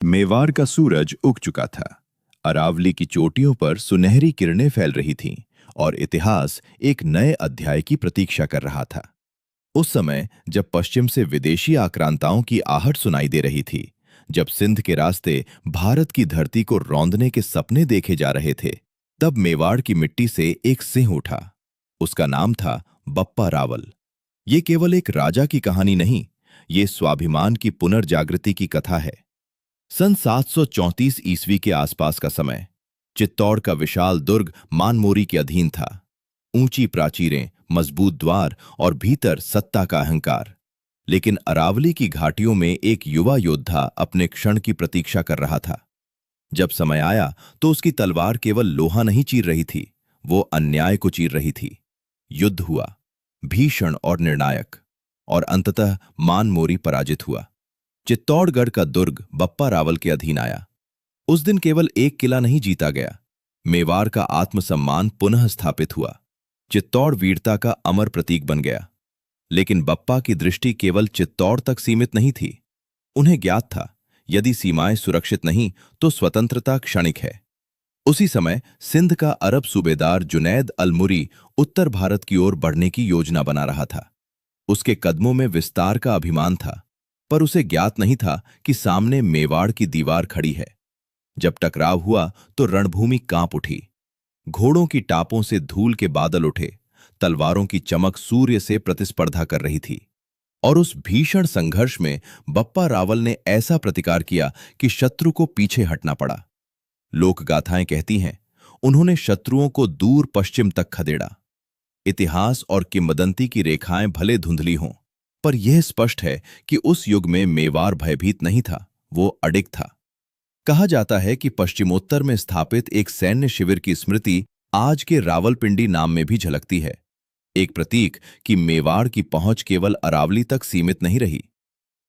मेवाड़ का सूरज उग चुका था। अरावली की चोटियों पर सुनहरी किरणें फैल रही थीं और इतिहास एक नए अध्याय की प्रतीक्षा कर रहा था। उस समय जब पश्चिम से विदेशी आक्रांताओं की आहट सुनाई दे रही थी, जब सिंध के रास्ते भारत की धरती को रौंदने के सपने देखे जा रहे थे, तब मेवाड़ की मिट्टी से एक सिंह उठा। उसका नाम था बप्पा रावल। ये केवल एक राजा की कहानी नहीं, ये स्वाभिमान की पुनर्जागृति की कथा है। सन 734 ईस्वी के आसपास का समय। चित्तौड़ का विशाल दुर्ग मानमोरी के अधीन था। ऊंची प्राचीरें, मजबूत द्वार और भीतर सत्ता का अहंकार। लेकिन अरावली की घाटियों में एक युवा योद्धा अपने क्षण की प्रतीक्षा कर रहा था। जब समय आया तो उसकी तलवार केवल लोहा नहीं चीर रही थी, वो अन्याय को चीर रही थी। युद्ध हुआ, भीषण और निर्णायक, और अंततः मानमोरी पराजित हुआ। चित्तौड़गढ़ का दुर्ग बप्पा रावल के अधीन आया। उस दिन केवल एक किला नहीं जीता गया, मेवाड़ का आत्मसम्मान पुनः स्थापित हुआ। चित्तौड़ वीरता का अमर प्रतीक बन गया। लेकिन बप्पा की दृष्टि केवल चित्तौड़ तक सीमित नहीं थी। उन्हें ज्ञात था, यदि सीमाएं सुरक्षित नहीं तो स्वतंत्रता क्षणिक है। उसी समय सिंध का अरब सूबेदार जुनैद अल-मुरी उत्तर भारत की ओर बढ़ने की योजना बना रहा था। उसके कदमों में विस्तार का अभिमान था, पर उसे ज्ञात नहीं था कि सामने मेवाड़ की दीवार खड़ी है। जब टकराव हुआ तो रणभूमि कांप उठी। घोड़ों की टापों से धूल के बादल उठे, तलवारों की चमक सूर्य से प्रतिस्पर्धा कर रही थी। और उस भीषण संघर्ष में बप्पा रावल ने ऐसा प्रतिकार किया कि शत्रु को पीछे हटना पड़ा। लोक गाथाएं कहती हैं, उन्होंने शत्रुओं को दूर पश्चिम तक खदेड़ा। इतिहास और किंवदंती की रेखाएं भले धुंधली हों, पर यह स्पष्ट है कि उस युग में मेवाड़ भयभीत नहीं था, वो अडिग था। कहा जाता है कि पश्चिमोत्तर में स्थापित एक सैन्य शिविर की स्मृति आज के रावलपिंडी नाम में भी झलकती है। एक प्रतीक कि मेवाड़ की पहुंच केवल अरावली तक सीमित नहीं रही।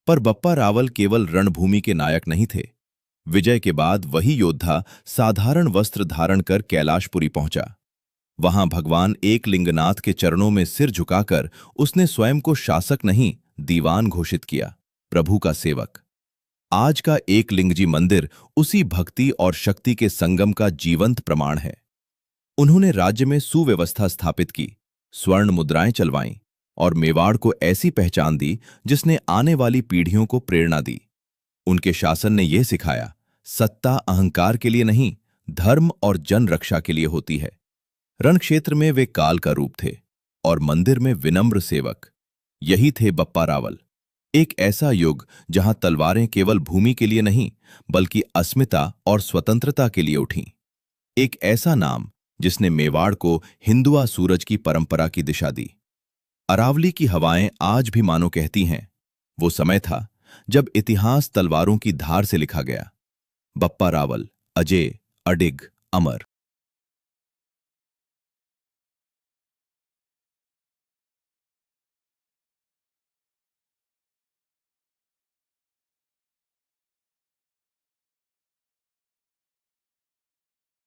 पर बप्पा रावल केवल रणभूमि के नायक नहीं थे। विजय के बाद वही योद्धा साधारण वस्त्र धारण कर कैलाशपुरी पहुंचा। वहां भगवान एकलिंगनाथ के चरणों में सिर झुकाकर उसने स्वयं को शासक नहीं, दीवान घोषित किया, प्रभु का सेवक। आज का एकलिंगजी मंदिर उसी भक्ति और शक्ति के संगम का जीवंत प्रमाण है। उन्होंने राज्य में सुव्यवस्था स्थापित की, स्वर्ण मुद्राएं चलवाईं और मेवाड़ को ऐसी पहचान दी जिसने आने वाली पीढ़ियों को प्रेरणा दी। उनके शासन ने यह सिखाया, सत्ता अहंकार के लिए नहीं, धर्म और जन रक्षा के लिए होती है। रणक्षेत्र में वे काल का रूप थे और मंदिर में विनम्र सेवक। यही थे बप्पा रावल। एक ऐसा युग जहां तलवारें केवल भूमि के लिए नहीं, बल्कि अस्मिता और स्वतंत्रता के लिए उठीं। एक ऐसा नाम जिसने मेवाड़ को हिंदुआ सूरज की परंपरा की दिशा दी। अरावली की हवाएं आज भी मानो कहती हैं, वो समय था जब इतिहास तलवारों की धार से लिखा गया। बप्पा रावल, अजय, अडिग, अमर।